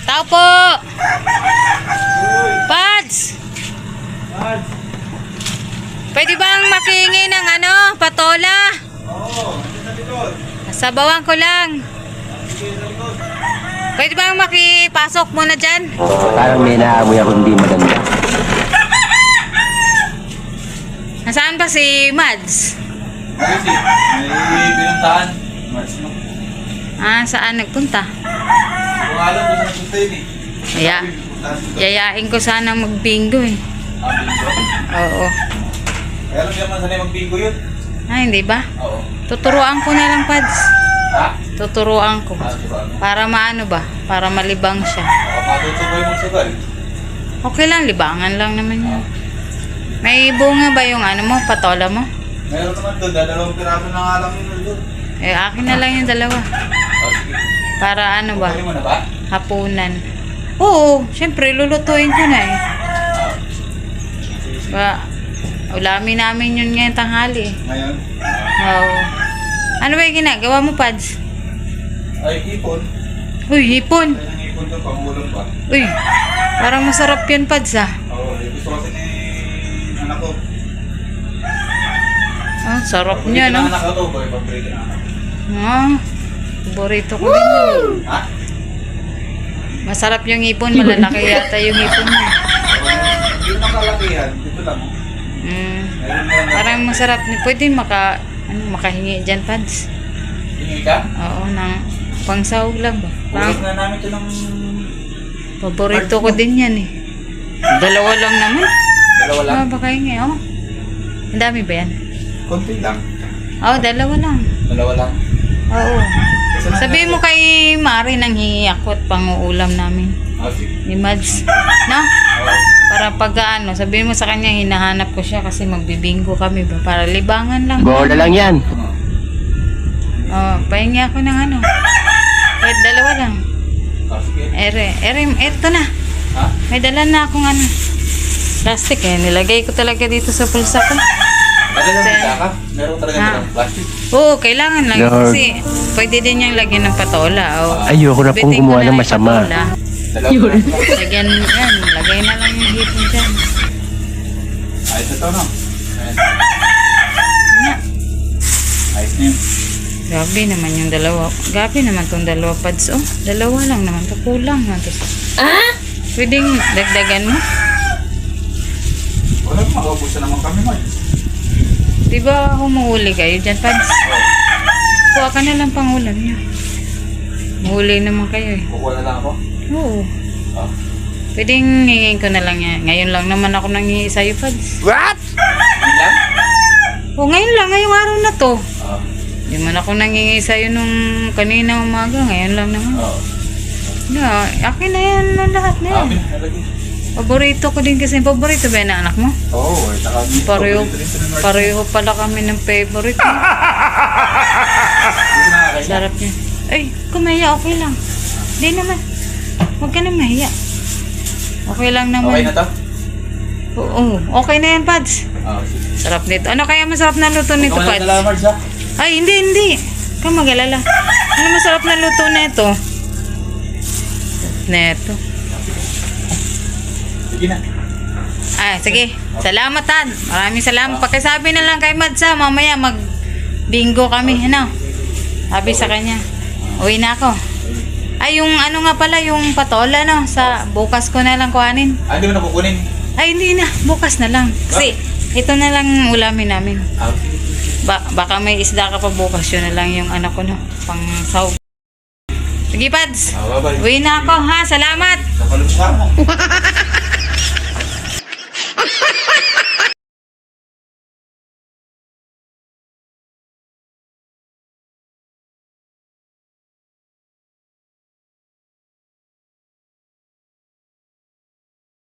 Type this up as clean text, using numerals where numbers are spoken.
Tao po! Pads! Pwede bang makihingi ng patola? Oo, sa likod. Sabawan ko lang. Pwede bang makipasok muna dyan? Parang may naamoy ako hindi maganda. Nasaan ba si Mads? Kasi, may pinuntahan. Mars mo. Saan nagpunta? Kung alam ko saan punta yun eh. Yayain ko sana magbingo eh. Bingo? Oo. Kaya alam niya man sanay mag-bingo yun. Hindi ba? Oo. Tuturuan ko na lang, Pads. Ha? Tuturuan ko. Turuan mo. Para maano ba? Para malibang siya. Baka matutuboy mong sugal. Okay lang, libangan lang naman yun. May bunga ba yung patola mo? Meron naman doon, dalawang piraso na nga lang yun doon. Akin na lang yung dalawa. Sige. Para ba? Kukunin mo na ba? Hapunan. Oo, syempre lulutuin ko na eh. Ulamin namin yun ngayong tanghali eh. Ngayon? Oo. Ano ba yung ginagawa mo, Pads? Ay, hipon. Uy, hipon. Kaya ng hipon doon, pangulam pa. Uy, parang masarap yan, Pads Oo, gusto kasi ni anak ko. Sarap niya, no? Anak ko to, paborito na anak. Paborito ko din yun. Ha? Masarap yung hipon, malalaki yata yung hipon mo. Hindi naman kalakihan, dito lang. Parang masarap. Pwede makahingi dyan, Pads. Hingi ka? Oo, ng pangsahog lang ba? Ulit na namin ito ng... Paborito ko din yan eh. Dalawa lang naman. Dalawa lang? Baka hingi, Ang dami ba yan? Konti lang. Dalawa lang. Dalawa lang. Oo. Sabihin mo kay Mari nang hingi ako at panguulam namin. Sige. Ni Mads. No? Para pag sabihin mo sa kanya, hinahanap ko siya kasi magbibinggo kami ba? Para libangan lang. Bola lang yan. Pahingi ako ng kahit dalawa lang. Sige. Eto na. Ha? May dala na akong plastic eh. Nilagay ko talaga dito sa pulsa ko. Madala ka? Meron talaga ng plastic? Oo, kailangan lang. Lord. Kasi pwede din niyang lagyan ng patola. Ayoko na pong Bitin ko gumawa na ng lang masama. patola. Dalawa lang. Lagyan yan. Lagay na lang yung hipon dyan. Ayos na to, no? Nga. Ayos na yun. Grabe naman yung dalawa. Grabe naman tong dalawa, Pads. Dalawa lang naman. Kulang na to. Pwedeng dagdagan mo? Wala, makaubusan naman kami mo. Diba humuhuli kayo dyan, Pads? Kuha ka na lang pangulam niya. Mahuli naman kayo eh. Kukuha na lang ako? Oo. Oh. Pwedeng hingin ko na lang yan. Ngayon lang naman ako nanghihingi sa'yo, Pads. What? Yun lang? Ngayon lang. Ngayong araw na to. Oo. Hindi man ako nanghihingi sa'yo nung kanina umaga. Ngayon lang naman. Oo. Akin na yan na lahat na yan. Amin, nalagay. Paborito ko din kasi. Paborito ba na anak mo? Oo, saka Pareho pala kami ng favorite. Sarap niya. Ay, kumahiya, okay lang. Hindi naman. Huwag ka na mahiya. Okay lang naman. Okay na to? Oo, okay na yan, Pads. Oo, sige. Sarap nito. Ano kaya masarap na luto nito, Ikaw Pads? na Marge, ha? Ay, hindi. Ka mag-alala. Ano masarap na luto nito? Neto. Sige na. Sige. Salamat, Tad. Maraming salamat. Pakisabi na lang kay Mads, mamaya mag-bingo kami. Sabi sa kanya. Uwi na ako. Ay, yung nga pala, yung patola, sa bukas ko na lang kuhanin. Hindi mo na kukunin? Ay, hindi na. Bukas na lang. Kasi, ito na lang ulamin namin. Sige. Baka may isda ka pa bukas. Yun na lang yung anak ko, pang sahog. Sige, Pads. Bye-bye. Uwi na ako, ha? Salamat. Nakalungsa mo.